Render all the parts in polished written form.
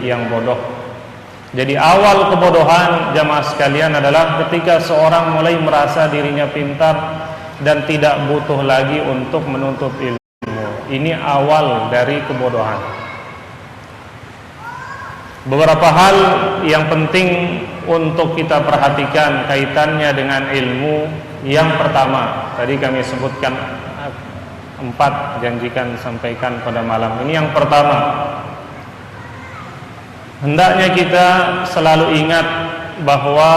yang bodoh. Jadi awal kebodohan jamaah sekalian adalah ketika seorang mulai merasa dirinya pintar dan tidak butuh lagi untuk menuntut ilmu. Ini awal dari kebodohan. Beberapa hal yang penting untuk kita perhatikan kaitannya dengan ilmu. Yang pertama, tadi kami sebutkan 4, janjikan sampaikan pada malam ini. Yang pertama, hendaknya kita selalu ingat bahwa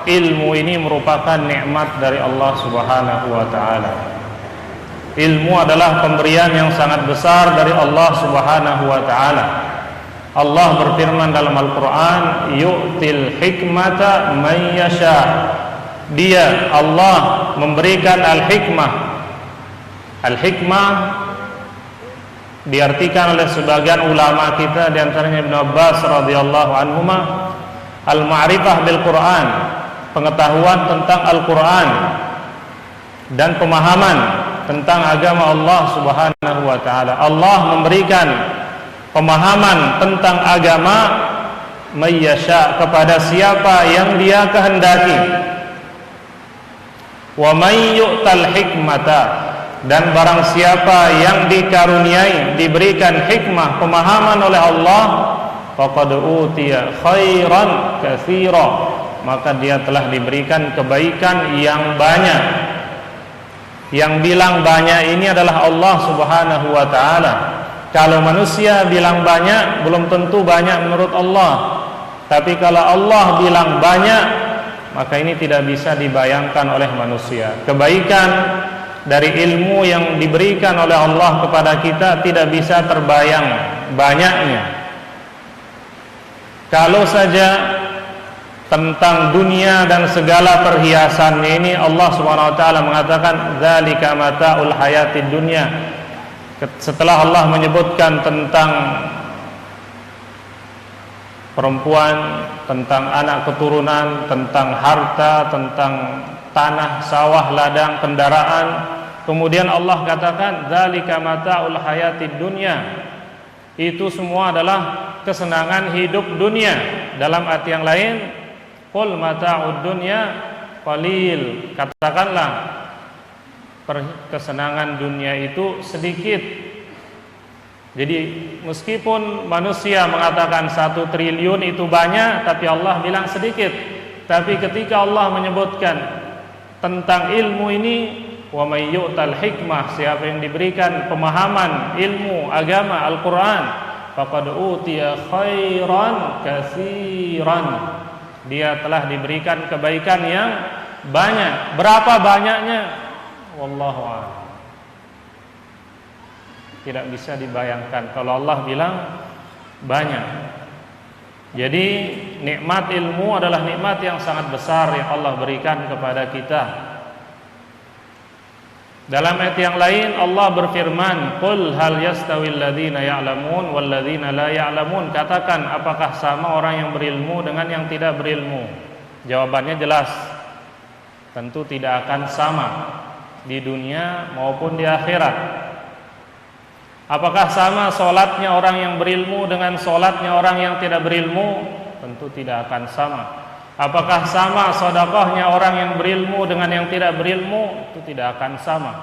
ilmu ini merupakan nikmat dari Allah Subhanahu wa taala. Ilmu adalah pemberian yang sangat besar dari Allah Subhanahu wa taala. Allah berfirman dalam Al-Qur'an, yu'til hikmata man yasha. Dia, Allah, memberikan al-hikmah. Al-hikmah diartikan oleh sebagian ulama kita, di antaranya Ibnu Abbas radhiyallahu anhuma, al-ma'rifah bil Qur'an, pengetahuan tentang Al-Qur'an dan pemahaman tentang agama Allah Subhanahu wa taala. Allah memberikan pemahaman tentang agama mayyasha kepada siapa yang Dia kehendaki. Wa may yu'tal hikmata, dan barang siapa yang dikaruniai, diberikan hikmah, pemahaman oleh Allah, faqad utiya khairan katsira, maka dia telah diberikan kebaikan yang banyak. Yang bilang banyak ini adalah Allah Subhanahu wa taala. Kalau manusia bilang banyak, belum tentu banyak menurut Allah. Tapi kalau Allah bilang banyak, maka ini tidak bisa dibayangkan oleh manusia. Kebaikan dari ilmu yang diberikan oleh Allah kepada kita tidak bisa terbayang banyaknya. Kalau saja tentang dunia dan segala perhiasannya ini, Allah Subhanahu wa taala mengatakan dzalika mataul hayatid dunya. Setelah Allah menyebutkan tentang perempuan, tentang anak keturunan, tentang harta, tentang tanah, sawah, ladang, kendaraan, kemudian Allah katakan dzalika mataul hayatid dunya. Itu semua adalah kesenangan hidup dunia. Dalam arti yang lain, qul mata'ud dunya qalil, katakanlah kesenangan dunia itu sedikit. Jadi meskipun manusia mengatakan 1 triliun itu banyak, tapi Allah bilang sedikit. Tapi ketika Allah menyebutkan tentang ilmu ini, wa may yu'tal hikmah, siapa yang diberikan pemahaman ilmu agama Al-Qur'an, faqad utiya khairan katsiran, dia telah diberikan kebaikan yang banyak. Berapa banyaknya? Wallahu a'lam. Tidak bisa dibayangkan kalau Allah bilang banyak. Jadi nikmat ilmu adalah nikmat yang sangat besar yang Allah berikan kepada kita. Dalam ayat yang lain Allah berfirman, qul hal yastawil ladzina ya'lamun wal ladzina la ya'lamun, katakan apakah sama orang yang berilmu dengan yang tidak berilmu? Jawabannya jelas, tentu tidak akan sama di dunia maupun di akhirat. Apakah sama solatnya orang yang berilmu dengan solatnya orang yang tidak berilmu? Tentu tidak akan sama. Apakah sama sedekahnya orang yang berilmu dengan yang tidak berilmu? Itu tidak akan sama.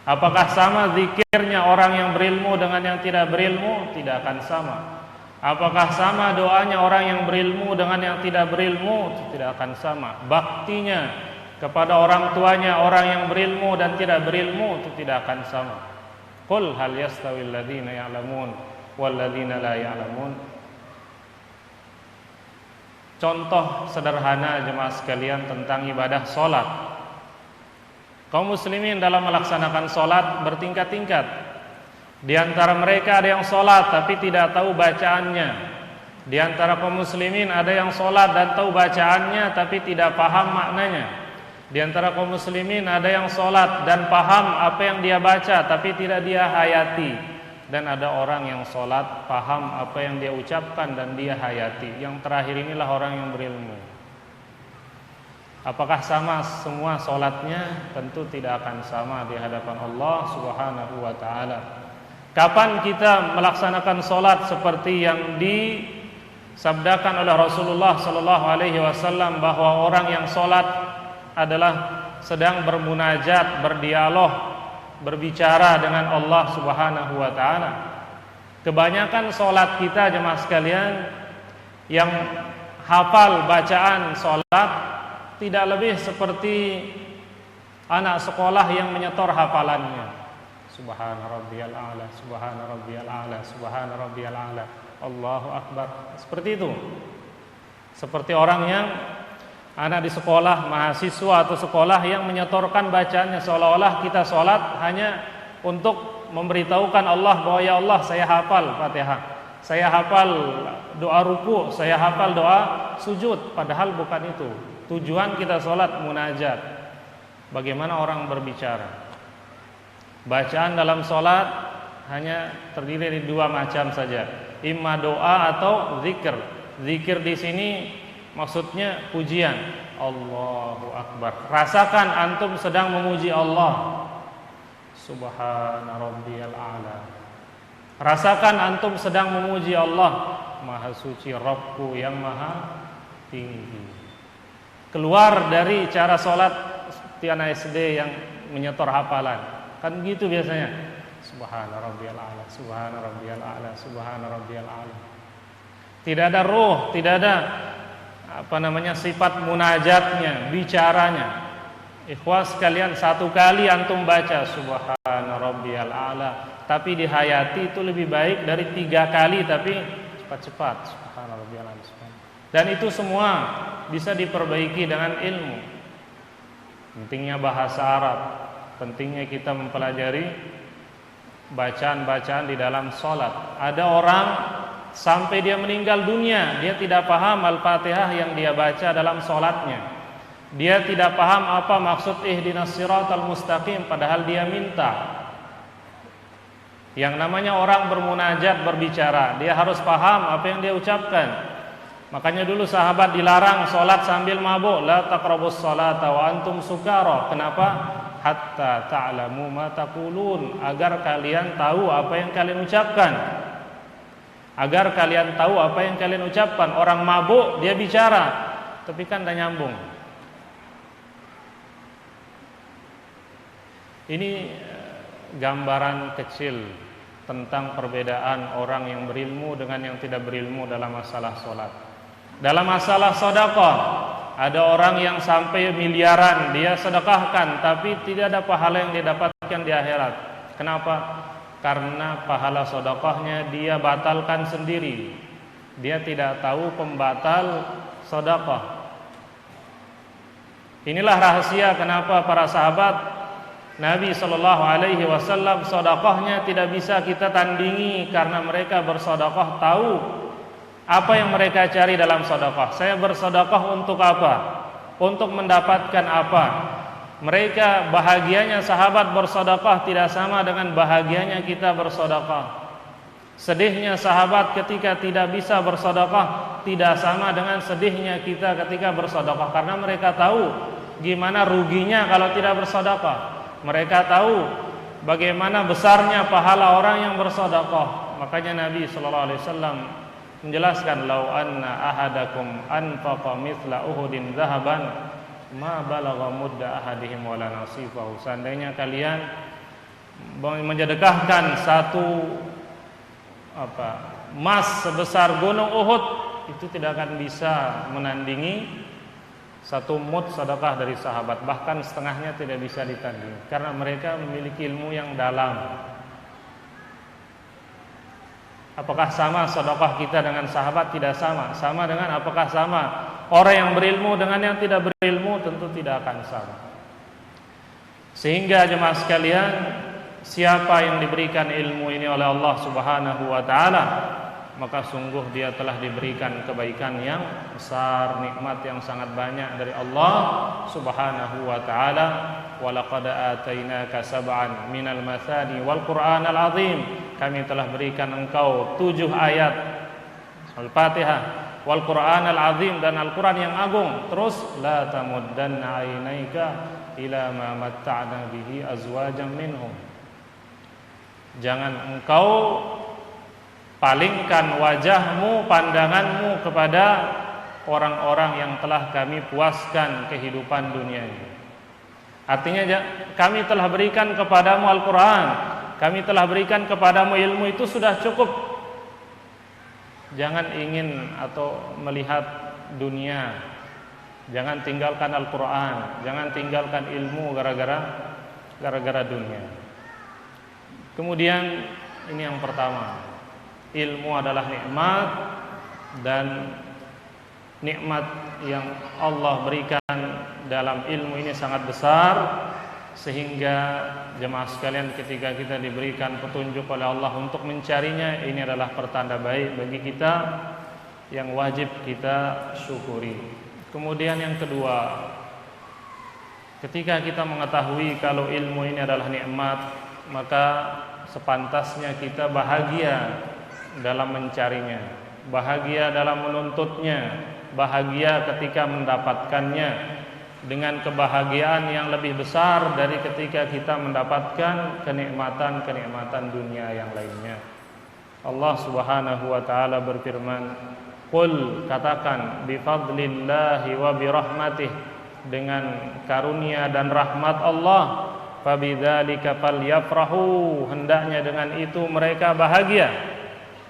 Apakah sama zikirnya orang yang berilmu dengan yang tidak berilmu? Tidak akan sama. Apakah sama doanya orang yang berilmu dengan yang tidak berilmu? Itu tidak akan sama. Baktinya kepada orang tuanya orang yang berilmu dan tidak berilmu, itu tidak akan sama. Qul hal yastawil ladzina ya'lamun wal ladzina la ya'lamun. Contoh sederhana jemaah sekalian tentang ibadah salat. Kaum muslimin dalam melaksanakan salat bertingkat-tingkat. Di antara mereka ada yang salat tapi tidak tahu bacaannya. Di antara kaum muslimin ada yang salat dan tahu bacaannya tapi tidak paham maknanya. Di antara kaum muslimin ada yang sholat dan paham apa yang dia baca tapi tidak dia hayati. Dan ada orang yang sholat, paham apa yang dia ucapkan dan dia hayati. Yang terakhir inilah orang yang berilmu. Apakah sama semua sholatnya? Tentu tidak akan sama di hadapan Allah Subhanahu wa ta'ala. Kapan kita melaksanakan solat seperti yang disabdakan oleh Rasulullah sallallahu alaihi wasallam bahwa orang yang solat adalah sedang bermunajat, berdialog, berbicara dengan Allah Subhanahu wa taala. Kebanyakan solat kita jemaah sekalian yang hafal bacaan solat tidak lebih seperti anak sekolah yang menyetor hafalannya. Subhana rabbiyal a'la, subhana rabbiyal a'la, subhana rabbiyal a'la, Allahu akbar. Seperti itu. Seperti orang yang anak di sekolah, mahasiswa atau sekolah yang menyetorkan bacaannya seolah-olah kita sholat hanya untuk memberitahukan Allah bahwa ya Allah saya hafal Fatihah, saya hafal doa ruku, saya hafal doa sujud. Padahal bukan itu. Tujuan kita sholat munajat. Bagaimana orang berbicara? Bacaan dalam sholat hanya terdiri dari dua macam saja, imma doa atau zikir. Zikir di sini maksudnya pujian. Allahu akbar. Rasakan antum sedang memuji Allah. Subhana rabbiyal a'la. Rasakan antum sedang memuji Allah. Maha suci Rabbku yang maha tinggi. Keluar dari cara sholat anak SD yang menyetor hafalan. Kan gitu biasanya. Subhana rabbiyal a'la, subhana rabbiyal a'la, subhana rabbiyal a'la. Tidak ada ruh, tidak ada sifat munajatnya, bicaranya. Ikhwas sekalian, satu kali antum baca subhana rabbiyal a'la, tapi dihayati itu lebih baik dari 3 kali tapi cepat-cepat. Subhana rabbiyal a'la. Dan itu semua bisa diperbaiki dengan ilmu. Pentingnya bahasa Arab, pentingnya kita mempelajari bacaan-bacaan di dalam sholat. Ada orang sampai dia meninggal dunia, dia tidak paham Al-Fatihah yang dia baca dalam sholatnya. Dia tidak paham apa maksud ihdinas siratal mustaqim, padahal dia minta. Yang namanya orang bermunajat, berbicara, dia harus paham apa yang dia ucapkan. Makanya dulu sahabat dilarang sholat sambil mabuk. La taqrabus sholata wa antum sukara. Kenapa? Hatta ta'lamu ma taqulun, agar kalian tahu apa yang kalian ucapkan. Agar kalian tahu apa yang kalian ucapkan. Orang mabuk dia bicara, tapi kan tidak nyambung. Ini gambaran kecil tentang perbedaan orang yang berilmu dengan yang tidak berilmu dalam masalah sholat. Dalam masalah sedekah, ada orang yang sampai miliaran dia sedekahkan, tapi tidak ada pahala yang didapatkan di akhirat. Kenapa? Karena pahala sedekahnya dia batalkan sendiri. Dia tidak tahu pembatal sedekah. Inilah rahasia kenapa para sahabat Nabi sallallahu alaihi wasallam sedekahnya tidak bisa kita tandingi, karena mereka bersedekah tahu apa yang mereka cari dalam sedekah. Saya bersedekah untuk apa? Untuk mendapatkan apa? Mereka bahagianya sahabat bersedekah tidak sama dengan bahagianya kita bersedekah. Sedihnya sahabat ketika tidak bisa bersedekah tidak sama dengan sedihnya kita ketika bersedekah, karena mereka tahu gimana ruginya kalau tidak bersedekah. Mereka tahu bagaimana besarnya pahala orang yang bersedekah. Makanya Nabi sallallahu alaihi wasallam menjelaskan, lau anna ahadakum anfaqa mithla uhudin zahaban ma balagha mudda ahadihim wala nasifahu. Seandainya kalian mensedekahkan satu emas sebesar gunung Uhud, itu tidak akan bisa menandingi satu mud sedekah dari sahabat, bahkan setengahnya tidak bisa ditandingi, karena mereka memiliki ilmu yang dalam. Apakah sama sedekah kita dengan sahabat? Tidak sama. Sama dengan apakah sama orang yang berilmu dengan yang tidak berilmu? Tentu tidak akan sama. Sehingga jemaah sekalian, siapa yang diberikan ilmu ini oleh Allah Subhanahu wa taala, maka sungguh dia telah diberikan kebaikan yang besar, nikmat yang sangat banyak dari Allah Subhanahu wa taala. Wa laqad atainaka sab'an minal mathani wal Qur'anal azim. Kami telah berikan engkau 7 ayat Al-Fatihah, wal Qur'anal azim, dan Al-Qur'an yang agung. Terus la tamuddanna ainaika ila ma matta'na bihi azwajan minhum. Jangan engkau palingkan wajahmu, pandanganmu kepada orang-orang yang telah kami puaskan kehidupan dunia ini. Artinya kami telah berikan kepadamu Al-Quran, kami telah berikan kepadamu ilmu, itu sudah cukup. Jangan ingin atau melihat dunia. Jangan tinggalkan Al-Quran, jangan tinggalkan ilmu gara-gara dunia. Kemudian ini yang pertama, ilmu adalah nikmat, dan nikmat yang Allah berikan dalam ilmu ini sangat besar, sehingga jemaah sekalian ketika kita diberikan petunjuk oleh Allah untuk mencarinya, ini adalah pertanda baik bagi kita yang wajib kita syukuri. Kemudian yang kedua, ketika kita mengetahui kalau ilmu ini adalah nikmat, maka sepantasnya kita bahagia dalam mencarinya, bahagia dalam menuntutnya, bahagia ketika mendapatkannya, dengan kebahagiaan yang lebih besar dari ketika kita mendapatkan kenikmatan-kenikmatan dunia yang lainnya. Allah Subhanahu wa taala berfirman, "Qul," katakan, "bifadlillahi wa birahmatih," dengan karunia dan rahmat Allah, "fabidzalika falyafrahu," hendaknya dengan itu mereka bahagia.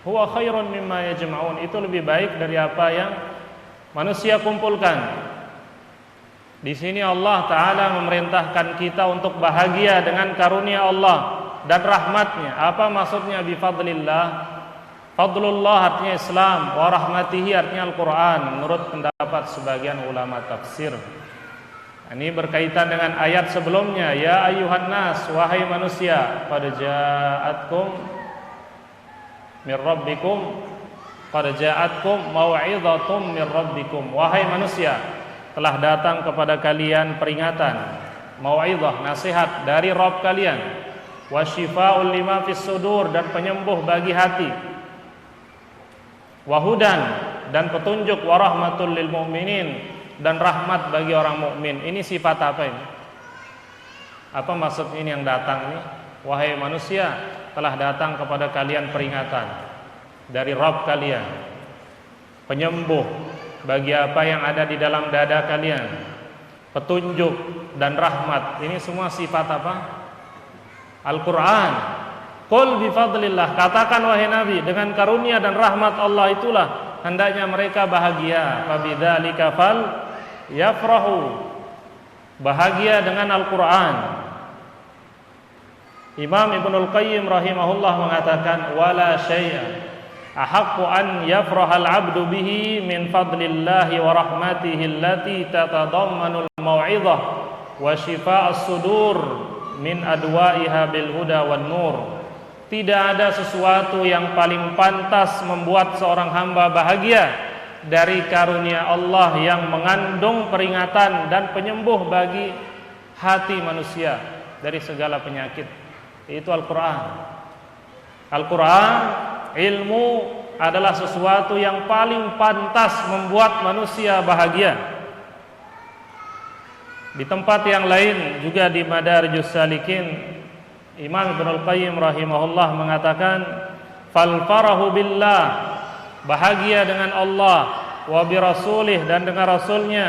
"Huwa khairun mimma yajma'un," itu lebih baik dari apa yang manusia kumpulkan. Di sini Allah Ta'ala memerintahkan kita untuk bahagia dengan karunia Allah dan rahmatnya. Apa maksudnya bifadlillah? Fadlullah artinya Islam, wa rahmatihi artinya Al-Quran, menurut pendapat sebagian ulama tafsir. Ini berkaitan dengan ayat sebelumnya, ya ayyuhan nas, wahai manusia, qad ja'atkum mir rabbikum, qad ja'atkum mau'izatun mir rabbikum, wahai manusia, telah datang kepada kalian peringatan, mau'izah, nasihat dari Rabb kalian, wa syifaa'ul lima fis sudur, dan penyembuh bagi hati, wa hudan, dan petunjuk, wa rahmatul lil mu'minin, dan rahmat bagi orang mukmin. Ini sifat apa ini? Apa maksud ini yang datang ini? Wahai manusia, telah datang kepada kalian peringatan dari Rabb kalian, penyembuh bagi apa yang ada di dalam dada kalian, petunjuk dan rahmat. Ini semua sifat apa? Al-Quran. Qul bifadlillah, katakan wahai Nabi, dengan karunia dan rahmat Allah itulah hendaknya mereka bahagia. Fabidzalika fal yafrahu, bahagia dengan Al-Quran. Imam Ibnul Qayyim rahimahullah mengatakan, wala syai'a ahaqqu an yafrahal 'abdu bihi min fadlillahi wa rahmatihi allati tatadammanul mau'izah wa shifa'as sudur min adwa'iha bil huda wan nur. Tidak ada sesuatu yang paling pantas membuat seorang hamba bahagia dari karunia Allah yang mengandung peringatan dan penyembuh bagi hati manusia dari segala penyakit, yaitu Al-Quran. Al-Quran, ilmu, adalah sesuatu yang paling pantas membuat manusia bahagia. Di tempat yang lain juga di Madarijus Salikin, Imam Ibnul Qayyim rahimahullah mengatakan, fal farahu billah, bahagia dengan Allah, wa bi rasulih, dan dengan rasulnya,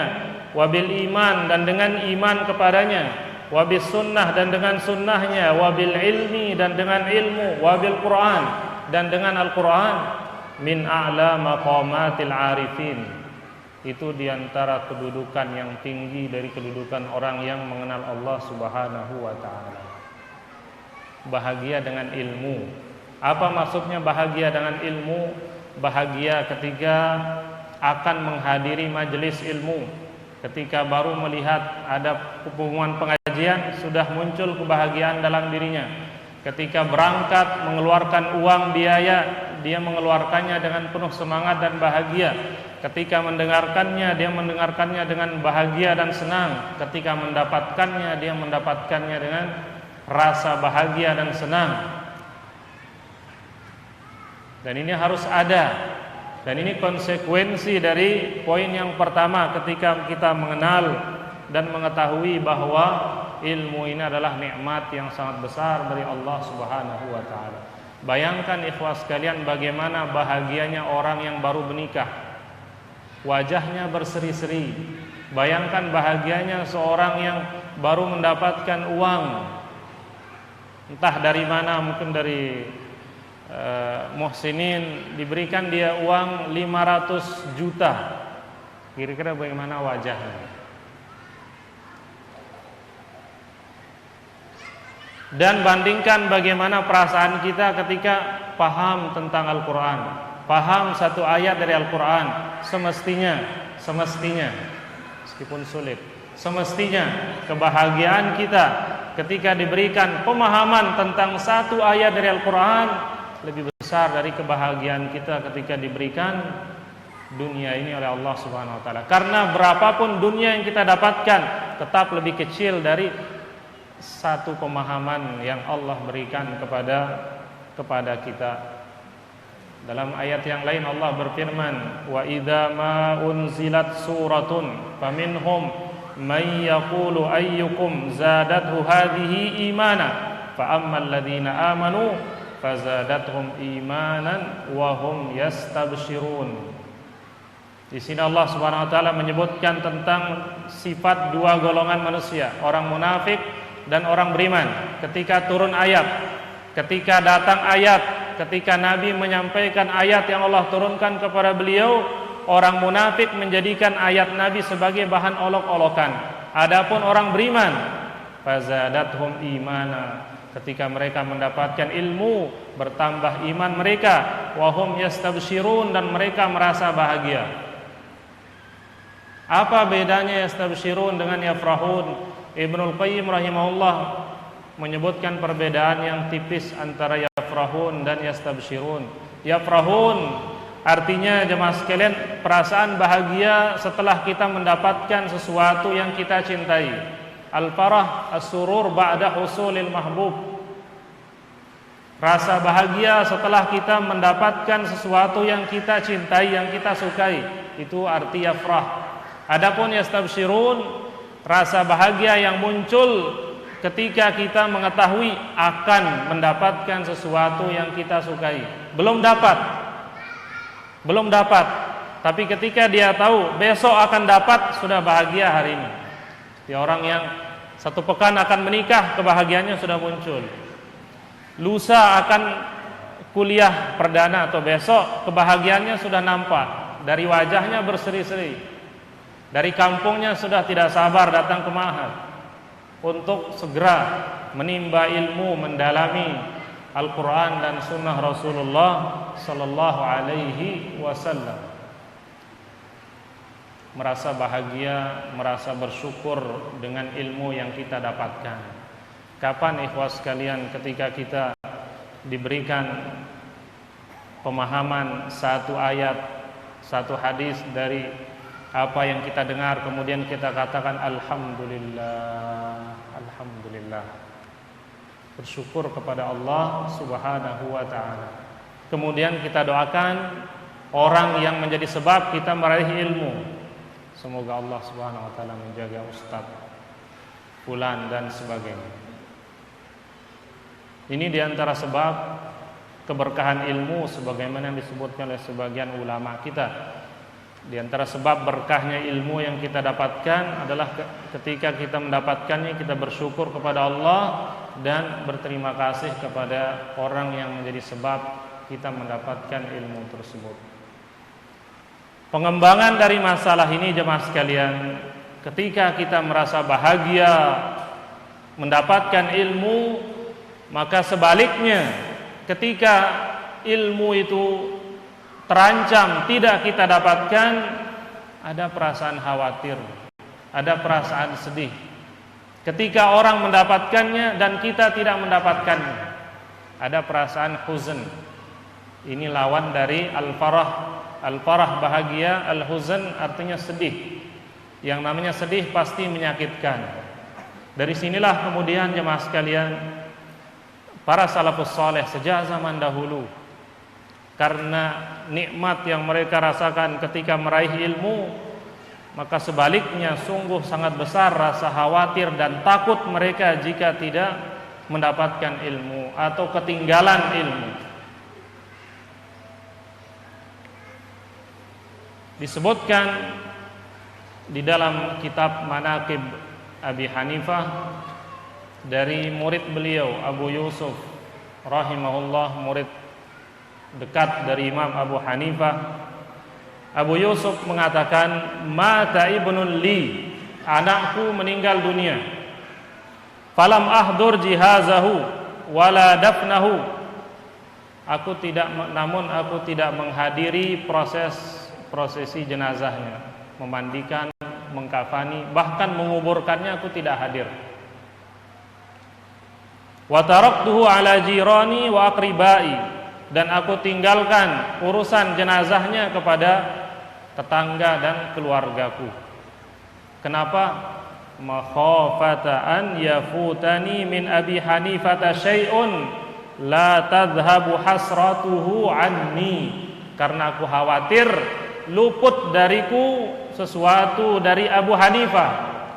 wa bil iman, dan dengan iman kepadanya, wa bis sunnah, dan dengan sunnahnya, wa bil ilmi, dan dengan ilmu, wa bil Quran, dan dengan Al-Quran, min a'la maqamatil arifin, itu diantara kedudukan yang tinggi dari kedudukan orang yang mengenal Allah Subhanahu wa ta'ala. Bahagia dengan ilmu. Apa maksudnya bahagia dengan ilmu? Bahagia ketika akan menghadiri majelis ilmu, ketika baru melihat ada pengumuman pengajian, sudah muncul kebahagiaan dalam dirinya. Ketika berangkat mengeluarkan uang biaya, dia mengeluarkannya dengan penuh semangat dan bahagia. Ketika mendengarkannya, dia mendengarkannya dengan bahagia dan senang. Ketika mendapatkannya, dia mendapatkannya dengan rasa bahagia dan senang. Dan ini harus ada. Dan ini konsekuensi dari poin yang pertama, ketika kita mengenal dan mengetahui bahwa ilmu ini adalah nikmat yang sangat besar dari Allah Subhanahu wa taala. Bayangkan ikhwas sekalian bagaimana bahagianya orang yang baru menikah. Wajahnya berseri-seri. Bayangkan bahagianya seorang yang baru mendapatkan uang. Entah dari mana, mungkin dari muhsinin, diberikan dia uang 500 juta. Kira-kira bagaimana wajahnya? Dan bandingkan bagaimana perasaan kita ketika paham tentang Al-Quran, paham satu ayat dari Al-Quran. Semestinya meskipun sulit, semestinya kebahagiaan kita ketika diberikan pemahaman tentang satu ayat dari Al-Quran lebih besar dari kebahagiaan kita ketika diberikan dunia ini oleh Allah Subhanahu wa taala. Karena berapapun dunia yang kita dapatkan tetap lebih kecil dari satu pemahaman yang Allah berikan kepada kita. Dalam ayat yang lain Allah berfirman, wa idza ma unzilat suratun faminhum may yaqulu ayyukum zadathu hadhihi imana fa ammal ladzina amanu fazadathum imanan wa hum yastabshirun. Di sini Allah Subhanahu wa taala menyebutkan tentang sifat dua golongan manusia, orang munafik dan orang beriman. Ketika turun ayat, ketika datang ayat, ketika Nabi menyampaikan ayat yang Allah turunkan kepada beliau, orang munafik menjadikan ayat Nabi sebagai bahan olok-olokan. Adapun orang beriman, fazadathum imana, ketika mereka mendapatkan ilmu, bertambah iman mereka, wahum yastabshirun, dan mereka merasa bahagia. Apa bedanya yastabshirun dengan yafrahun? Ibnul Qayyim rahimahullah menyebutkan perbedaan yang tipis antara yafrahun dan yastabshirun. Yafrahun artinya jemaah sekalian perasaan bahagia setelah kita mendapatkan sesuatu yang kita cintai. Al-farah as-surur ba'da husulil mahbub. Rasa bahagia setelah kita mendapatkan sesuatu yang kita cintai, yang kita sukai, itu arti yafrah. Adapun yastabshirun, rasa bahagia yang muncul ketika kita mengetahui akan mendapatkan sesuatu yang kita sukai. Belum dapat, tapi ketika dia tahu besok akan dapat, sudah bahagia hari ini. Seperti orang yang satu pekan akan menikah, kebahagiaannya sudah muncul. Lusa akan kuliah perdana atau besok, kebahagiaannya sudah nampak. Dari wajahnya berseri-seri. Dari kampungnya sudah tidak sabar datang ke Ma'had untuk segera menimba ilmu, mendalami Al-Quran dan Sunnah Rasulullah Sallallahu Alaihi Wasallam. Merasa bahagia, merasa bersyukur dengan ilmu yang kita dapatkan. Kapan ikhwas sekalian ketika kita diberikan pemahaman satu ayat, satu hadis dari apa yang kita dengar, kemudian kita katakan alhamdulillah, alhamdulillah, bersyukur kepada Allah Subhanahu wa taala. Kemudian kita doakan orang yang menjadi sebab kita meraih ilmu. Semoga Allah Subhanahu wa taala menjaga ustaz fulan dan sebagainya. Ini diantara sebab keberkahan ilmu sebagaimana yang disebutkan oleh sebagian ulama kita. Di antara sebab berkahnya ilmu yang kita dapatkan adalah ketika kita mendapatkannya, kita bersyukur kepada Allah dan berterima kasih kepada orang yang menjadi sebab kita mendapatkan ilmu tersebut. Pengembangan dari masalah ini jemaah sekalian, ketika kita merasa bahagia mendapatkan ilmu, maka sebaliknya ketika ilmu itu terancam tidak kita dapatkan, ada perasaan khawatir, ada perasaan sedih. Ketika orang mendapatkannya dan kita tidak mendapatkannya, ada perasaan huzn. Ini lawan dari al-farah. Al-farah bahagia, al-huzn artinya sedih. Yang namanya sedih pasti menyakitkan. Dari sinilah kemudian jemaah sekalian, para salafus saleh sejak zaman dahulu, karena nikmat yang mereka rasakan ketika meraih ilmu, maka sebaliknya sungguh sangat besar rasa khawatir dan takut mereka jika tidak mendapatkan ilmu atau ketinggalan ilmu. Disebutkan di dalam kitab Manaqib Abi Hanifah dari murid beliau Abu Yusuf rahimahullah, murid dekat dari Imam Abu Hanifah. Abu Yusuf mengatakan, mata ibnul li, anakku meninggal dunia, falam ahdur jihazahu wala dafnahu, namun aku tidak menghadiri prosesi jenazahnya, memandikan, mengkafani, bahkan menguburkannya aku tidak hadir. Wa taraktuhu ala jirani wa aqribai, dan aku tinggalkan urusan jenazahnya kepada tetangga dan keluargaku. Kenapa? Makhafata an yafutani min Abi Hanifah syai'un la tadhhabu hasratuhu anni, karena aku khawatir luput dariku sesuatu dari Abu Hanifah,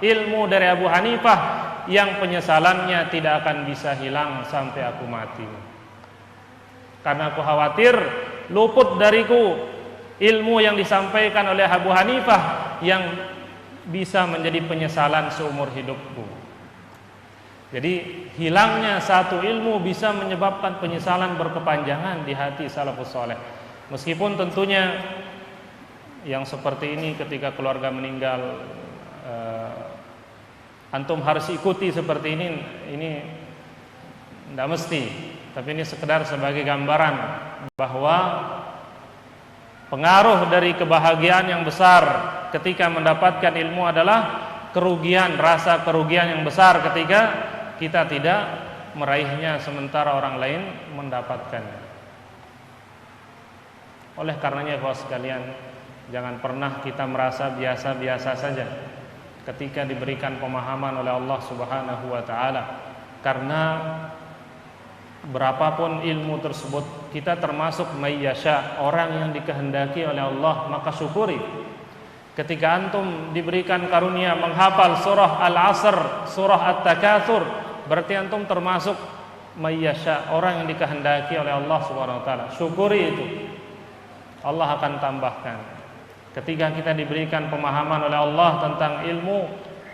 ilmu dari Abu Hanifah yang penyesalannya tidak akan bisa hilang sampai aku mati. Karena aku khawatir luput dariku ilmu yang disampaikan oleh Abu Hanifah yang bisa menjadi penyesalan seumur hidupku. Jadi hilangnya satu ilmu bisa menyebabkan penyesalan berkepanjangan di hati salafus saleh. Meskipun tentunya yang seperti ini ketika keluarga meninggal, antum harus ikuti seperti ini tidak mesti, tapi ini sekedar sebagai gambaran bahwa pengaruh dari kebahagiaan yang besar ketika mendapatkan ilmu adalah rasa kerugian yang besar ketika kita tidak meraihnya sementara orang lain mendapatkannya. Oleh karenanya kawan sekalian, jangan pernah kita merasa biasa-biasa saja ketika diberikan pemahaman oleh Allah Subhanahu wa taala, karena berapapun ilmu tersebut, kita termasuk mayyasha, orang yang dikehendaki oleh Allah, maka syukuri. Ketika antum diberikan karunia menghafal surah Al-Asr, surah At-Takatsur, berarti antum termasuk mayyasha, orang yang dikehendaki oleh Allah Subhanahu wa taala. Syukuri itu. Allah akan tambahkan. Ketika kita diberikan pemahaman oleh Allah tentang ilmu,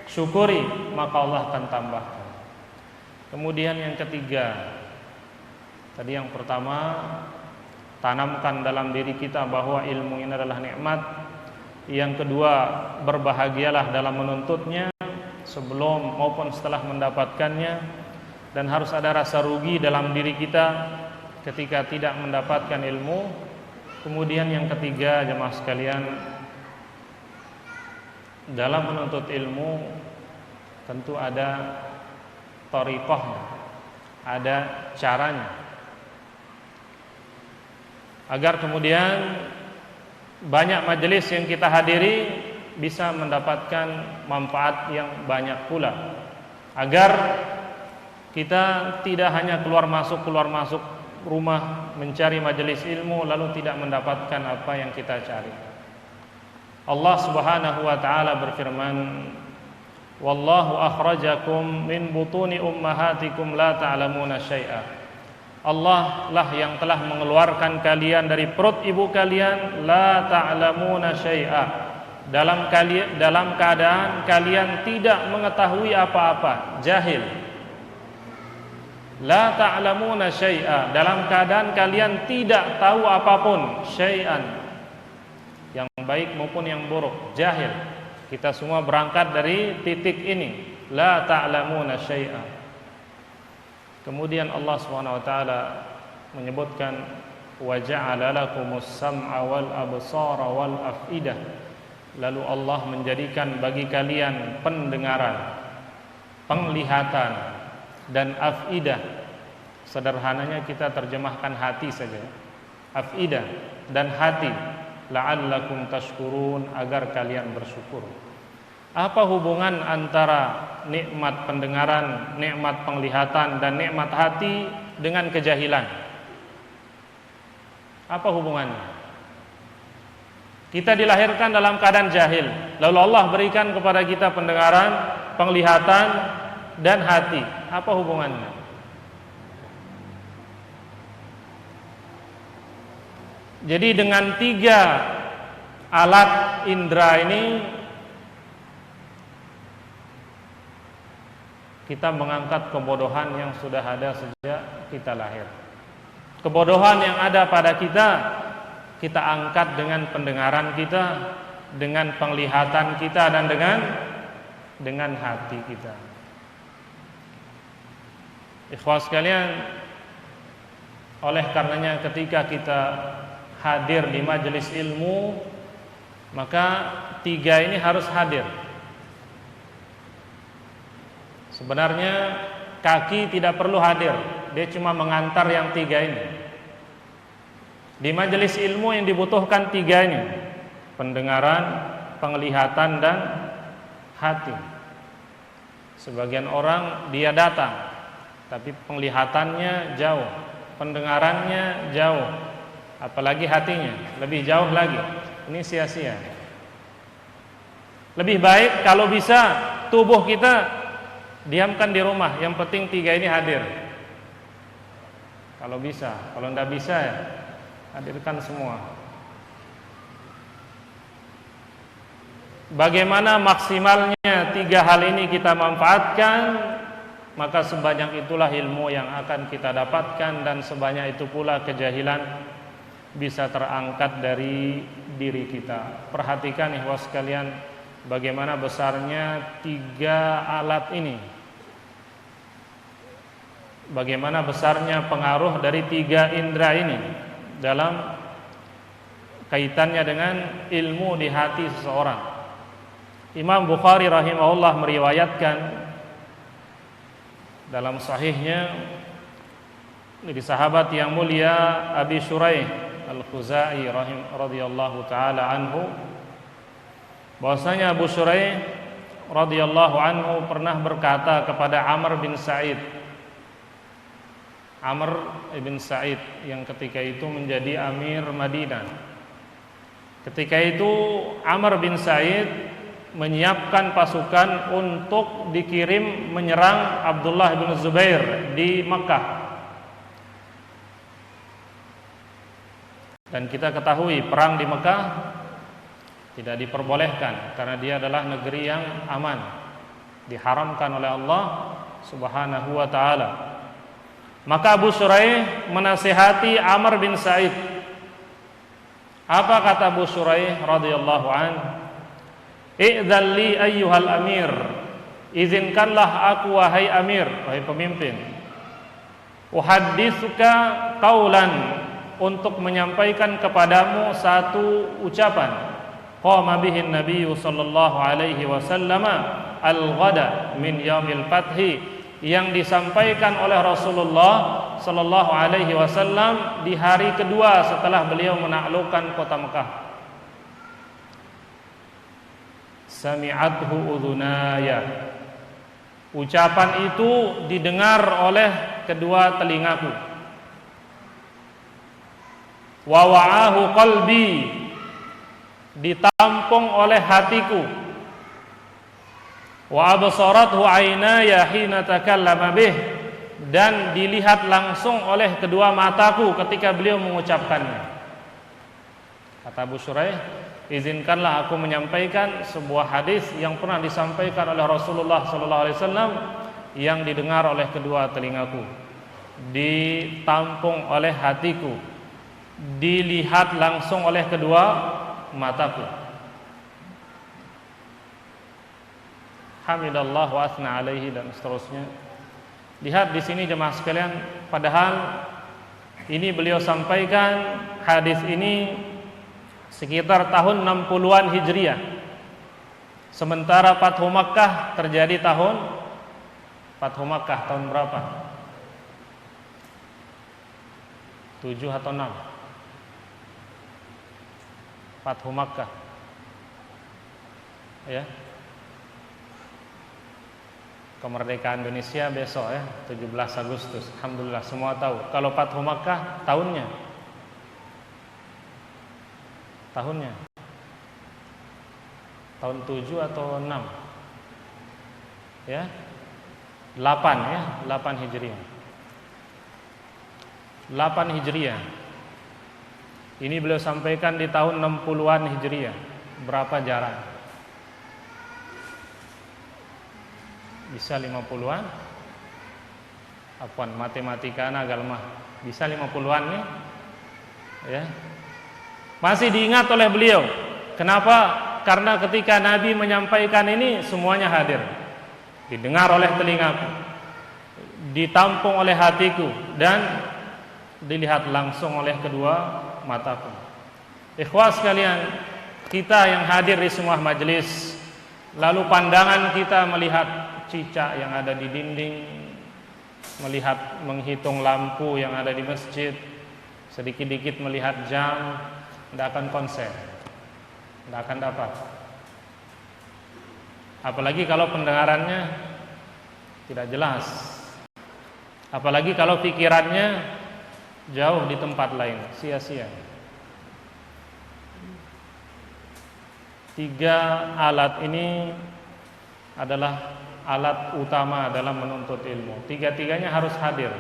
syukuri, maka Allah akan tambahkan. Kemudian yang ketiga, tadi yang pertama, tanamkan dalam diri kita bahwa ilmu ini adalah nikmat. Yang kedua, berbahagialah dalam menuntutnya sebelum maupun setelah mendapatkannya, dan harus ada rasa rugi dalam diri kita ketika tidak mendapatkan ilmu. Kemudian yang ketiga, jemaah sekalian, dalam menuntut ilmu tentu ada thariqahnya, ada caranya, agar kemudian banyak majelis yang kita hadiri bisa mendapatkan manfaat yang banyak pula, agar kita tidak hanya keluar masuk rumah mencari majelis ilmu lalu tidak mendapatkan apa yang kita cari. Allah Subhanahu wa taala berfirman, wallahu akhrajakum min butuni ummahatikum la ta'lamuna syai'a. Allah lah yang telah mengeluarkan kalian dari perut ibu kalian, la ta'lamuna syai'a, dalam keadaan kalian tidak mengetahui apa-apa, jahil. La ta'lamuna syai'a, dalam keadaan kalian tidak tahu apapun, syai'an, yang baik maupun yang buruk, jahil. Kita semua berangkat dari titik ini, la ta'lamuna syai'a. Kemudian Allah Subhanahu wa taala menyebutkan, wa ja'ala lakumus sam'a wal absara wal af'idah. Lalu Allah menjadikan bagi kalian pendengaran, penglihatan, dan afidah. Sederhananya kita terjemahkan hati saja, afidah dan hati, la'allakum tashkurun, agar kalian bersyukur. Apa hubungan antara nikmat pendengaran, nikmat penglihatan, dan nikmat hati dengan kejahilan? Apa hubungannya? Kita dilahirkan dalam keadaan jahil, lalu Allah berikan kepada kita pendengaran, penglihatan, dan hati. Apa hubungannya? Jadi dengan 3 alat indera ini kita mengangkat kebodohan yang sudah ada sejak kita lahir. Kebodohan yang ada pada kita angkat dengan pendengaran kita, dengan penglihatan kita, dan dengan hati kita. Ikhwas sekalian, oleh karenanya ketika kita hadir di majelis ilmu, maka 3 ini harus hadir. Sebenarnya kaki tidak perlu hadir, dia cuma mengantar yang 3 ini. Di majelis ilmu yang dibutuhkan 3 ini: pendengaran, penglihatan, dan hati. Sebagian orang dia datang, tapi penglihatannya jauh, pendengarannya jauh, apalagi hatinya lebih jauh lagi. Ini sia-sia. Lebih baik kalau bisa tubuh kita diamkan di rumah, yang penting 3 ini hadir. Kalau bisa, kalau tidak bisa ya hadirkan semua. Bagaimana maksimalnya 3 hal ini kita manfaatkan, maka sebanyak itulah ilmu yang akan kita dapatkan, dan sebanyak itu pula kejahilan bisa terangkat dari diri kita. Perhatikan ikhwas sekalian, bagaimana besarnya 3 alat ini, bagaimana besarnya pengaruh dari 3 indera ini dalam kaitannya dengan ilmu di hati seseorang. Imam Bukhari rahimahullah meriwayatkan dalam sahihnya dari sahabat yang mulia Abi Shuraih Al-Khuzai radhiyallahu taala anhu, bahwasanya Abu Shuraih radhiyallahu anhu pernah berkata kepada Amr bin Sa'id, Amr ibn Sa'id yang ketika itu menjadi amir Madinah. Ketika itu Amr bin Sa'id menyiapkan pasukan untuk dikirim menyerang Abdullah bin Zubair di Makkah. Dan kita ketahui perang di Makkah tidak diperbolehkan karena dia adalah negeri yang aman, diharamkan oleh Allah Subhanahu wa taala. Maka Abu Shuraih menasihati Amr bin Sa'id. Apa kata Abu Shuraih radhiyallahu anhu? "I'dzan li ayyuhal amir." Izinkanlah aku wahai amir, wahai pemimpin. "Uhadditsuka qaulan." Untuk menyampaikan kepadamu satu ucapan. Qama bihin Nabi sallallahu alaihi wasallam al-ghada min yaumil fathi, yang disampaikan oleh Rasulullah sallallahu alaihi wasallam di hari kedua setelah beliau menaklukkan kota Mekah. Sami'athu udhunaya. Ucapan itu didengar oleh kedua telingaku. Wa wa'ahu qalbi, ditampung oleh hatiku. Wa absarathu aynaya hina takallama bih, dan dilihat langsung oleh kedua mataku ketika beliau mengucapkannya. Kata Abu Shuraih, izinkanlah aku menyampaikan sebuah hadis yang pernah disampaikan oleh Rasulullah sallallahu alaihi wasallam, yang didengar oleh kedua telingaku, ditampung oleh hatiku, dilihat langsung oleh kedua mataku. Hamidallah wa asna alaihi, dan seterusnya. Lihat di sini jemaah sekalian, padahal ini beliau sampaikan hadis ini sekitar tahun 60-an Hijriah. Sementara Fathu Makkah terjadi tahun Fathu Makkah tahun berapa? 7 atau 6? Fathu Makkah, ya, kemerdekaan Indonesia besok ya, 17 Agustus. Alhamdulillah semua tahu. Kalau Fathu Makkah tahunnya Tahun 7 atau 6? Ya. 8 ya, 8 Hijriah. 8 Hijriah. Ini beliau sampaikan di tahun 60-an Hijriah. Berapa jarak? Bisa 50-an? Apaan, matematika agak lemah. Bisa 50-an nih? Ya. Masih diingat oleh beliau. Kenapa? Karena ketika Nabi menyampaikan ini semuanya hadir. Didengar oleh telingaku, ditampung oleh hatiku, dan dilihat langsung oleh kedua mataku. Ikhwah sekalian, kita yang hadir di semua majelis, lalu pandangan kita melihat cicak yang ada di dinding, melihat menghitung lampu yang ada di masjid, sedikit-dikit melihat jam, tidak akan konsen, tidak akan dapat. Apalagi kalau pendengarannya tidak jelas, apalagi kalau pikirannya jauh di tempat lain, sia-sia. 3 alat ini adalah alat utama dalam menuntut ilmu. 3-tiganya harus hadir: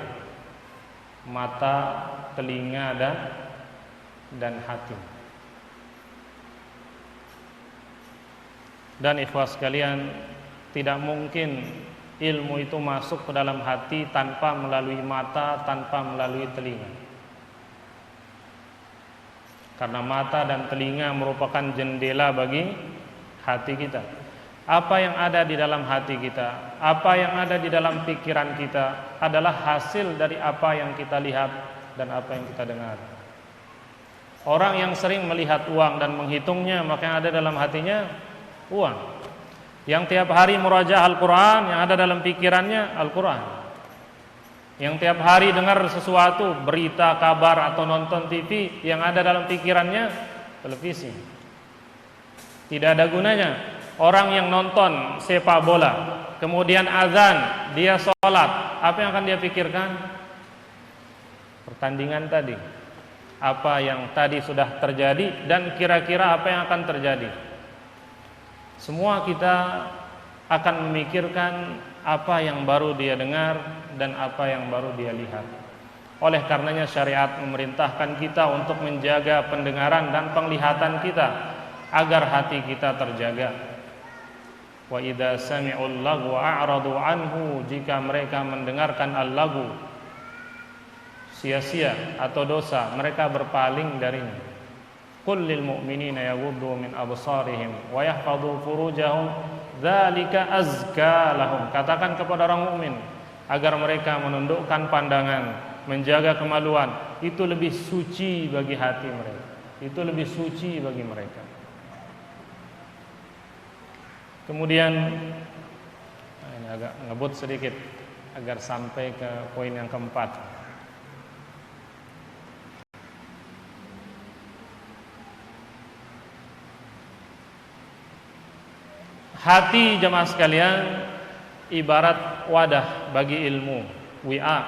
mata, telinga, dan hati. Dan ikhwah sekalian, tidak mungkin ilmu itu masuk ke dalam hati tanpa melalui mata, tanpa melalui telinga. Karena mata dan telinga merupakan jendela bagi hati kita. Apa yang ada di dalam hati kita, apa yang ada di dalam pikiran kita adalah hasil dari apa yang kita lihat dan apa yang kita dengar. Orang yang sering melihat uang dan menghitungnya, maka yang ada dalam hatinya uang. Yang tiap hari murajaah Al-Quran, yang ada dalam pikirannya Al-Quran. Yang tiap hari dengar sesuatu, berita, kabar, atau nonton TV, yang ada dalam pikirannya televisi. Tidak ada gunanya orang yang nonton sepak bola, kemudian azan, dia sholat, apa yang akan dia pikirkan? Pertandingan tadi, apa yang tadi sudah terjadi, dan kira-kira apa yang akan terjadi. Semua kita akan memikirkan apa yang baru dia dengar dan apa yang baru dia lihat. Oleh karenanya syariat memerintahkan kita untuk menjaga pendengaran dan penglihatan kita agar hati kita terjaga. Wa idza sami'ul lagwa a'radu anhu, jika mereka mendengarkan al-lagu, sia-sia atau dosa, mereka berpaling darinya. Qul lil mu'minina yaghuddu min absarihim wa yahfadhu furujahum dzalika azka lahum. Katakan kepada orang mukmin agar mereka menundukkan pandangan, menjaga kemaluan, itu lebih suci bagi hati mereka. Itu lebih suci bagi mereka. Kemudian ini agak ngebut sedikit agar sampai ke poin yang keempat. Hati jemaah sekalian ibarat wadah bagi ilmu, wi'a.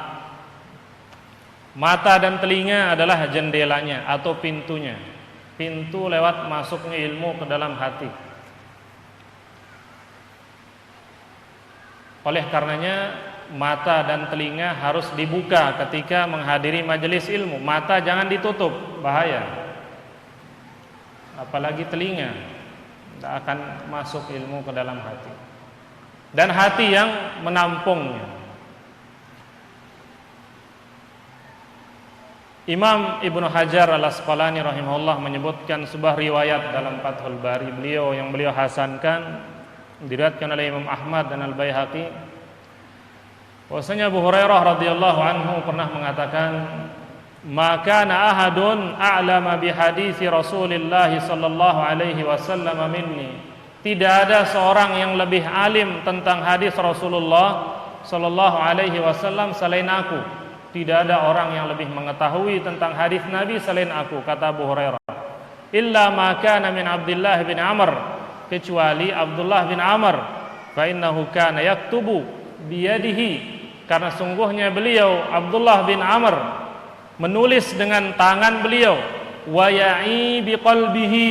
Mata dan telinga adalah jendelanya atau pintunya, pintu lewat masuknya ilmu ke dalam hati. Oleh karenanya mata dan telinga harus dibuka ketika menghadiri majelis ilmu. Mata jangan ditutup, bahaya. Apalagi telinga, tidak akan masuk ilmu ke dalam hati. Dan hati yang menampungnya. Imam Ibnu Hajar Al-Asqalani rahimahullah menyebutkan sebuah riwayat dalam Fathul Bari beliau yang beliau hasankan, diriwayatkan oleh Imam Ahmad dan Al-Baihaqi, bahwasanya Abu Hurairah radhiyallahu anhu pernah mengatakan, maka ahadun a'lama bihadisi Rasulillah sallallahu alaihi wasallam minni. Tidak ada seorang yang lebih alim tentang hadis Rasulullah sallallahu alaihi wasallam selain aku. Tidak ada orang yang lebih mengetahui tentang hadis Nabi selain aku, kata Abu Hurairah. Illa ma kana min Abdullah bin Amr, kecuali Abdullah bin Amr. Fa innahu kana yaktubu biyadihi, karena sungguhnya beliau Abdullah bin Amr menulis dengan tangan beliau, wa ya'i biqalbihi,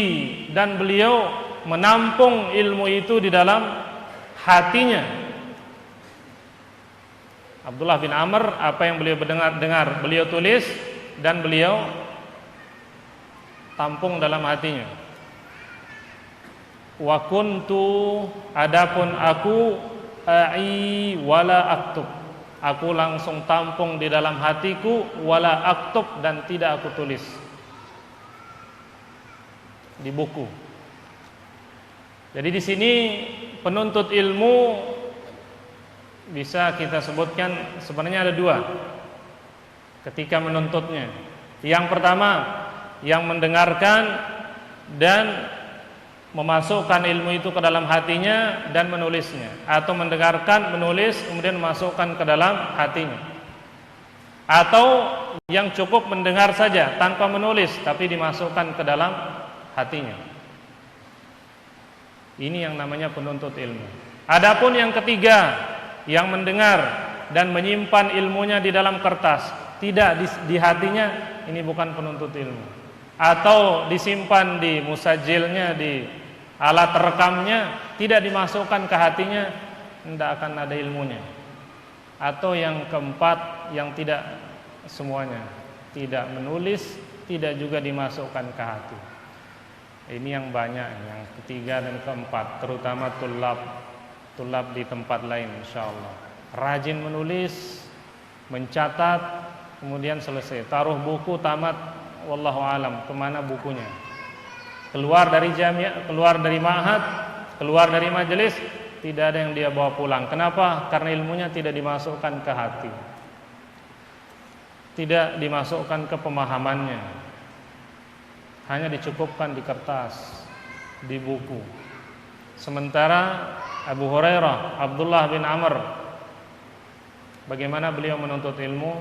dan beliau menampung ilmu itu di dalam hatinya. Abdullah bin Amr, apa yang beliau dengar, beliau tulis dan beliau tampung dalam hatinya. Wa kuntu, adapun aku, ai wala aktub, aku langsung tampung di dalam hatiku, wala aktub, dan tidak aku tulis di buku. Jadi di sini penuntut ilmu bisa kita sebutkan sebenarnya ada dua ketika menuntutnya. Yang pertama, yang mendengarkan dan memasukkan ilmu itu ke dalam hatinya dan menulisnya, atau mendengarkan, menulis, kemudian memasukkan ke dalam hatinya. Atau yang cukup mendengar saja tanpa menulis tapi dimasukkan ke dalam hatinya. Ini yang namanya penuntut ilmu. Adapun yang ketiga, yang mendengar dan menyimpan ilmunya di dalam kertas, tidak di hatinya, ini bukan penuntut ilmu. Atau disimpan di musajilnya, di alat rekamnya, tidak dimasukkan ke hatinya, tidak akan ada ilmunya. Atau yang keempat, yang tidak semuanya, tidak menulis, tidak juga dimasukkan ke hati. Ini yang banyak, yang ketiga dan keempat, terutama tulab di tempat lain, insyaallah. Rajin menulis, mencatat, kemudian selesai, taruh buku, tamat, wallahu alam, kemana bukunya? Keluar dari jamiah, keluar dari ma'had, keluar dari majelis, tidak ada yang dia bawa pulang. Kenapa? Karena ilmunya tidak dimasukkan ke hati, tidak dimasukkan ke pemahamannya, hanya dicukupkan di kertas, di buku. Sementara Abu Hurairah, Abdullah bin Amr, bagaimana beliau menuntut ilmu?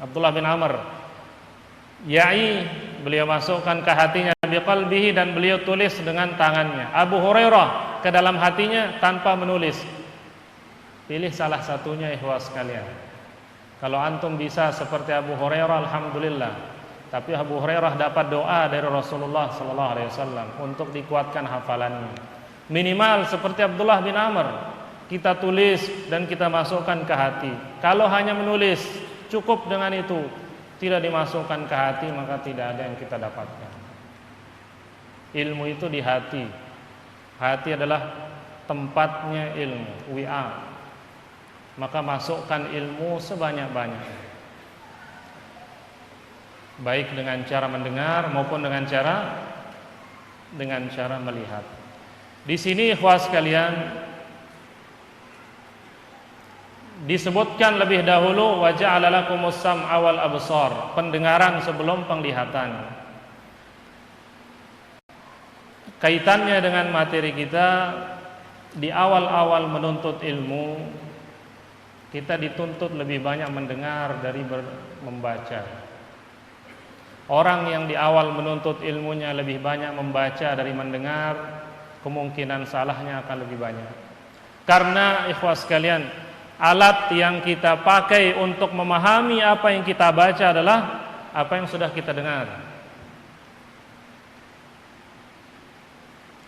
Abdullah bin Amr, ya'i, beliau masukkan ke hatinya biqalbihi, dan beliau tulis dengan tangannya. Abu Hurairah ke dalam hatinya tanpa menulis. Pilih salah satunya, ikhwas sekalian. Kalau antum bisa seperti Abu Hurairah, alhamdulillah. Tapi Abu Hurairah dapat doa dari Rasulullah sallallahu alaihi wasallam untuk dikuatkan hafalannya. Minimal seperti Abdullah bin Amr, kita tulis dan kita masukkan ke hati. Kalau hanya menulis, cukup dengan itu, tidak dimasukkan ke hati, maka tidak ada yang kita dapatkan. Ilmu itu di hati. Hati adalah tempatnya ilmu, wi'a. Maka masukkan ilmu sebanyak-banyaknya, baik dengan cara mendengar maupun dengan cara melihat. Di sini ikhwas sekalian disebutkan lebih dahulu wa ja'ala lakumus sam'a wal absar, pendengaran sebelum penglihatan. Kaitannya dengan materi kita, di awal-awal menuntut ilmu, kita dituntut lebih banyak mendengar dari membaca. Orang yang di awal menuntut ilmunya lebih banyak membaca dari mendengar, kemungkinan salahnya akan lebih banyak. Karena ikhwas sekalian, alat yang kita pakai untuk memahami apa yang kita baca adalah apa yang sudah kita dengar.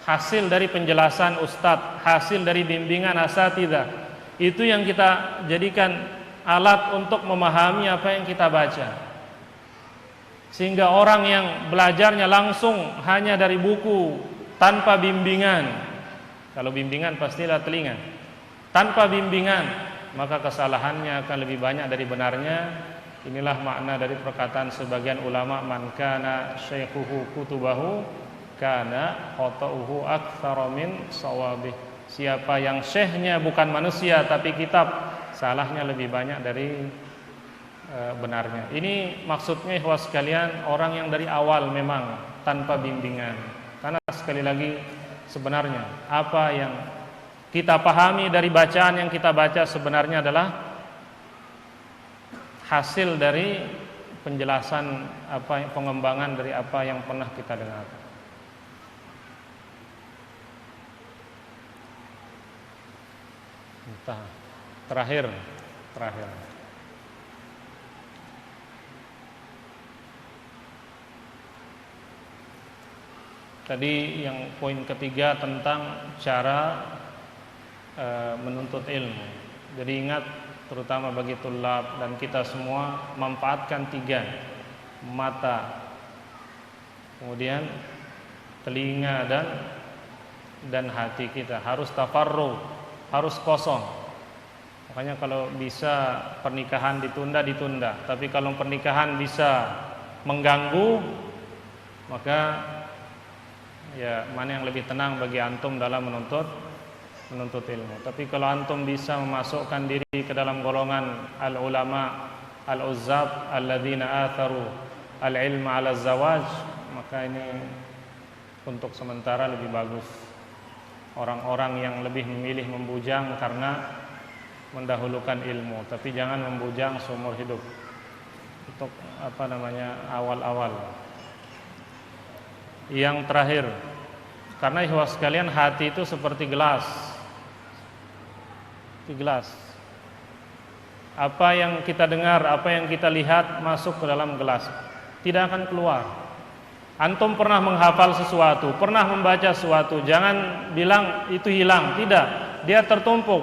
Hasil dari penjelasan ustadz, hasil dari bimbingan asatidzah, itu yang kita jadikan alat untuk memahami apa yang kita baca. Sehingga orang yang belajarnya langsung hanya dari buku, tanpa bimbingan, kalau bimbingan pastilah telinga, tanpa bimbingan, maka kesalahannya akan lebih banyak dari benarnya. Inilah makna dari perkataan sebagian ulama, man kana syaikhuhu kutubahu kana khata'uhu aktsara min shawabih. Siapa yang syekhnya bukan manusia tapi kitab, salahnya lebih banyak dari benarnya. Ini maksudnya ikhwas sekalian, orang yang dari awal memang tanpa bimbingan. Karena sekali lagi, sebenarnya apa yang kita pahami dari bacaan yang kita baca sebenarnya adalah hasil dari penjelasan, pengembangan dari apa yang pernah kita dengar. Terakhir. Tadi yang poin ketiga tentang cara menuntut ilmu. Jadi ingat, terutama bagi tulab dan kita semua, manfaatkan tiga: mata, kemudian telinga dan hati kita harus tafarruh, harus kosong. Makanya kalau bisa pernikahan ditunda, tapi kalau pernikahan bisa mengganggu, maka ya mana yang lebih tenang bagi antum dalam menuntut ilmu. Tapi kalau antum bisa memasukkan diri ke dalam golongan al-ulama al-uzzab alladzina atharu al-ilma 'ala zawaj, maka ini untuk sementara lebih bagus. Orang-orang yang lebih memilih membujang karena mendahulukan ilmu, tapi jangan membujang seumur hidup. Untuk awal-awal. Yang terakhir, karena ikhwah sekalian, hati itu seperti gelas. Apa yang kita dengar, apa yang kita lihat masuk ke dalam gelas, tidak akan keluar. Antum pernah menghafal sesuatu, pernah membaca sesuatu, jangan bilang itu hilang. Tidak, dia tertumpuk.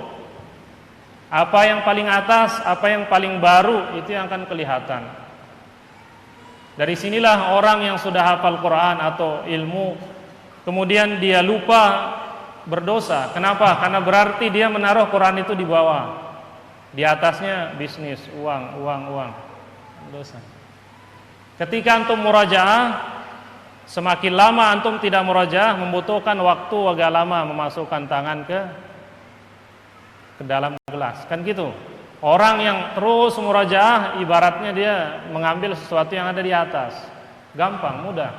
Apa yang paling atas, apa yang paling baru, itu yang akan kelihatan. Dari sinilah orang yang sudah hafal Quran atau ilmu, kemudian dia lupa, berdosa. Kenapa? Karena berarti dia menaruh Quran itu di bawah. Di atasnya bisnis, uang. Dosa. Ketika antum murajaah, semakin lama antum tidak murajaah, membutuhkan waktu agak lama memasukkan tangan ke dalam gelas. Kan gitu. Orang yang terus murajaah, ibaratnya dia mengambil sesuatu yang ada di atas. Gampang, mudah.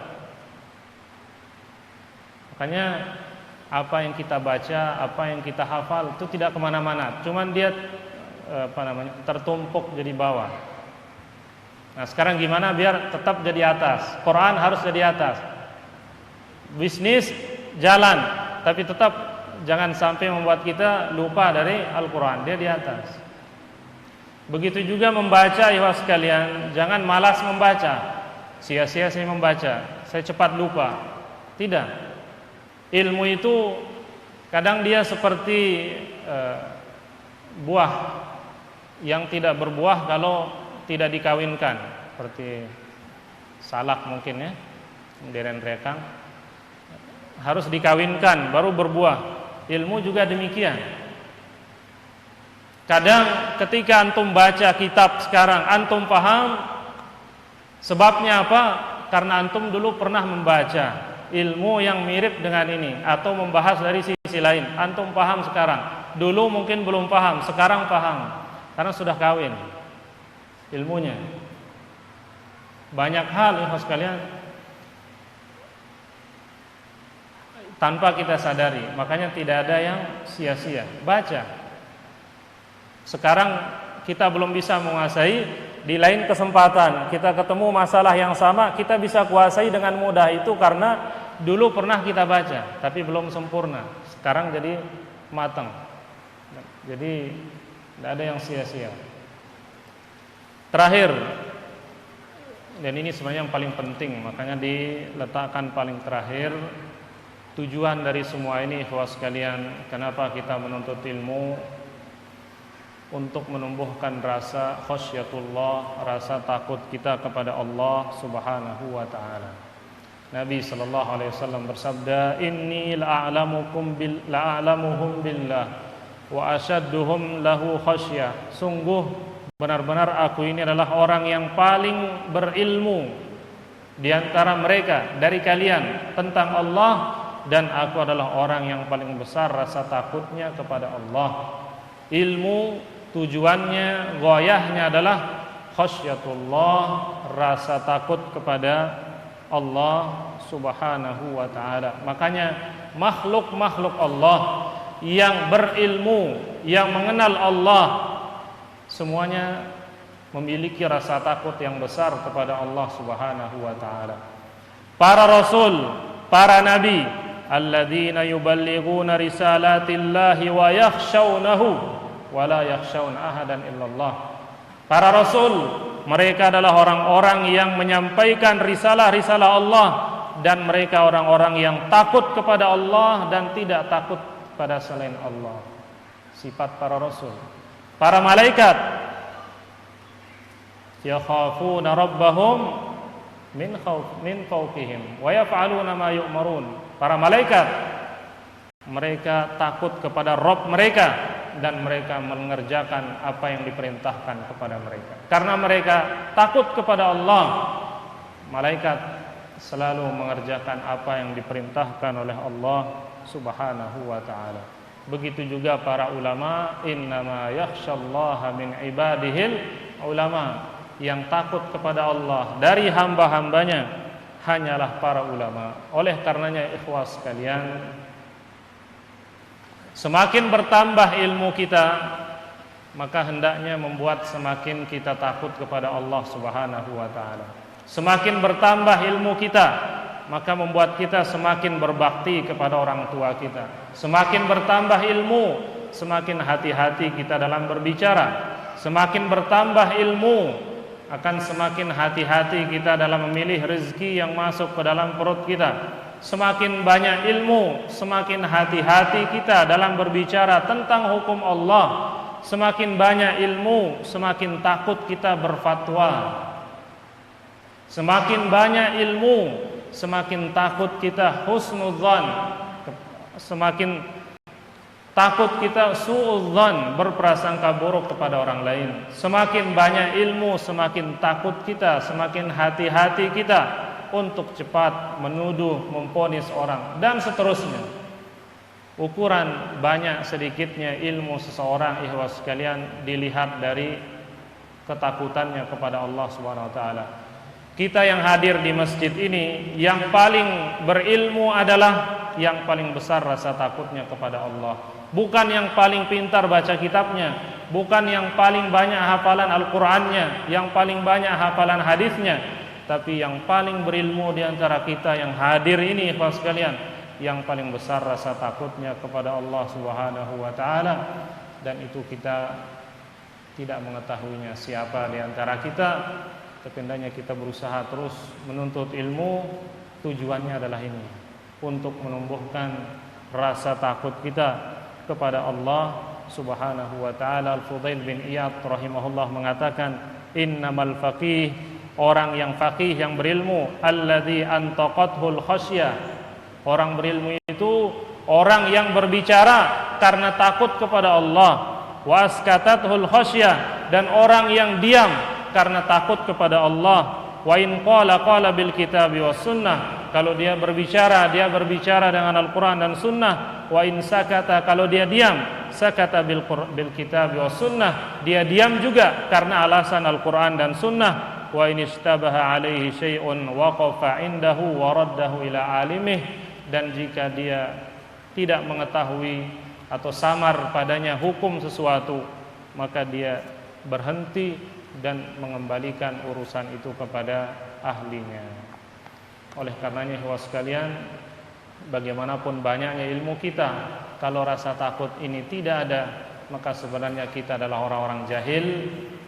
Makanya apa yang kita baca, apa yang kita hafal itu tidak kemana-mana. Cuman dia tertumpuk jadi bawah. Nah sekarang gimana biar tetap jadi atas? Quran harus jadi atas. Bisnis jalan, tapi tetap jangan sampai membuat kita lupa dari Al-Quran. Dia di atas. Begitu juga membaca, ya sekalian, jangan malas membaca. Sia-sia saya membaca, saya cepat lupa. Tidak. Ilmu itu kadang dia seperti buah yang tidak berbuah kalau tidak dikawinkan, seperti salak mungkin ya, deren rekang, harus dikawinkan baru berbuah. Ilmu juga demikian. Kadang ketika antum baca kitab sekarang, antum paham sebabnya apa? Karena antum dulu pernah membaca ilmu yang mirip dengan ini atau membahas dari sisi lain. Antum paham sekarang. Dulu mungkin belum paham, sekarang paham. Karena sudah kawin ilmunya. Banyak hal ya sekalian tanpa kita sadari. Makanya tidak ada yang sia-sia. Baca. Sekarang kita belum bisa menguasai, di lain kesempatan kita ketemu masalah yang sama, kita bisa kuasai dengan mudah. Itu karena dulu pernah kita baca, tapi belum sempurna. Sekarang jadi matang. Jadi tidak ada yang sia-sia. Terakhir, dan ini sebenarnya yang paling penting, makanya diletakkan paling terakhir. Tujuan dari semua ini, ikhwah sekalian, kenapa kita menuntut ilmu? Untuk menumbuhkan rasa khasyatullah, rasa takut kita kepada Allah Subhanahu wa taala. Nabi sallallahu alaihi wasallam bersabda, "Inni la'alamuhum billah wa asyadduhum lahu khasyah." Sungguh benar-benar aku ini adalah orang yang paling berilmu di antara mereka dari kalian tentang Allah, dan aku adalah orang yang paling besar rasa takutnya kepada Allah. Ilmu tujuannya, ghayahnya adalah khasyatullah, rasa takut kepada Allah Subhanahu wa taala. Makanya makhluk-makhluk Allah yang berilmu, yang mengenal Allah, semuanya memiliki rasa takut yang besar kepada Allah Subhanahu wa taala. Para rasul, para nabi, alladzina yuballighuna risalatillahi wa yakhshawnahu wala yakhshawna ahadan illallah. Para rasul, mereka adalah orang-orang yang menyampaikan risalah-risalah Allah dan mereka orang-orang yang takut kepada Allah dan tidak takut pada selain Allah. Sifat para rasul. Para malaikat yakhafuna rabbahum min fawqihim wa yaf'aluna ma yu'marun. Para malaikat mereka takut kepada Rabb mereka dan mereka mengerjakan apa yang diperintahkan kepada mereka. Karena mereka takut kepada Allah, malaikat selalu mengerjakan apa yang diperintahkan oleh Allah Subhanahu wa ta'ala. Begitu juga para ulama, innama yakhsyallaha min ibadihil ulama. Yang takut kepada Allah dari hamba-hambanya hanyalah para ulama. Oleh karenanya ikhwas sekalian, semakin bertambah ilmu kita, maka hendaknya membuat semakin kita takut kepada Allah Subhanahu wa ta'ala. Semakin bertambah ilmu kita, maka membuat kita semakin berbakti kepada orang tua kita. Semakin bertambah ilmu, semakin hati-hati kita dalam berbicara. Semakin bertambah ilmu, akan semakin hati-hati kita dalam memilih rezeki yang masuk ke dalam perut kita. Semakin banyak ilmu, semakin hati-hati kita dalam berbicara tentang hukum Allah. Semakin banyak ilmu, semakin takut kita berfatwa. Semakin banyak ilmu, semakin takut kita husnudzan. Semakin takut kita suudzan, berprasangka buruk kepada orang lain. Semakin banyak ilmu, semakin takut kita, semakin hati-hati kita untuk cepat menuduh, memvonis orang, dan seterusnya. Ukuran banyak sedikitnya ilmu seseorang, ikhwas sekalian, dilihat dari ketakutannya kepada Allah Subhanahu wa taala. Kita yang hadir di masjid ini, yang paling berilmu adalah yang paling besar rasa takutnya kepada Allah. Bukan yang paling pintar baca kitabnya, bukan yang paling banyak hafalan Al-Qur'annya, yang paling banyak hafalan hadisnya, tapi yang paling berilmu di antara kita yang hadir ini, ikhwas sekalian, yang paling besar rasa takutnya kepada Allah Subhanahu wa taala, dan itu kita tidak mengetahuinya siapa di antara kita. Tapi hendaknya kita berusaha terus menuntut ilmu. Tujuannya adalah ini, untuk menumbuhkan rasa takut kita kepada Allah Subhanahu wa taala. Al-Fudail bin Iyad rahimahullah mengatakan, innamal faqih, orang yang faqih, yang berilmu, alladzi antaqathul khasyah. Orang berilmu itu orang yang berbicara karena takut kepada Allah. Wa askatathul khasyah, dan orang yang diam karena takut kepada Allah. Wa in qala bil kitabi was sunnah, kalau dia berbicara dengan Al-Qur'an dan sunnah. Wa in sakata, kalau dia diam, sakata bil kitabi was sunnah, dia diam juga karena alasan Al-Qur'an dan sunnah. Wa in istabaha alaihi syai'un waqafa indahu wa raddahu ila alimih, dan jika dia tidak mengetahui atau samar padanya hukum sesuatu, maka dia berhenti dan mengembalikan urusan itu kepada ahlinya. Oleh karenanya, ikhwas sekalian, bagaimanapun banyaknya ilmu kita, kalau rasa takut ini tidak ada, maka sebenarnya kita adalah orang-orang jahil,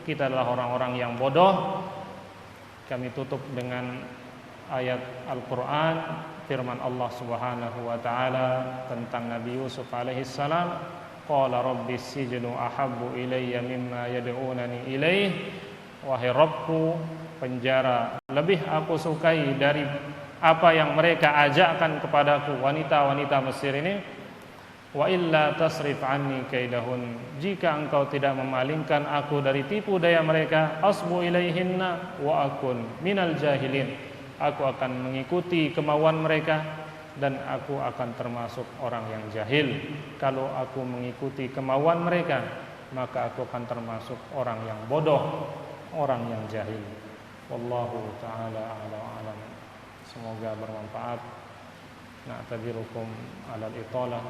kita adalah orang-orang yang bodoh. Kami tutup dengan ayat Al-Quran, firman Allah Subhanahu wa ta'ala tentang Nabi Yusuf alaihissalam. Qala rabbis sijnu ahabbu ilayya mimma yad'unani ilaih. Wahai Rabbku, penjara lebih aku sukai dari apa yang mereka ajakkan kepadaku, wanita-wanita Mesir ini. Wa illa tasrif anni kaidahun, jika engkau tidak memalingkan aku dari tipu daya mereka, asbu ilaihinna wa akun minal jahilin, aku akan mengikuti kemauan mereka dan aku akan termasuk orang yang jahil. Kalau aku mengikuti kemauan mereka, maka aku akan termasuk orang yang bodoh, orang yang jahil. Wallahu ta'ala a'la wa a'lam. Semoga bermanfaat. Na'tadirukum 'alal italah.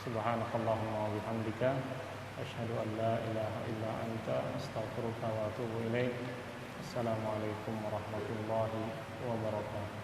Subhanakallahumma wa bihamdika asyhadu an la ilaha illa anta astaghfiruka wa atubu ilaik. Assalamualaikum warahmatullahi wabarakatuh.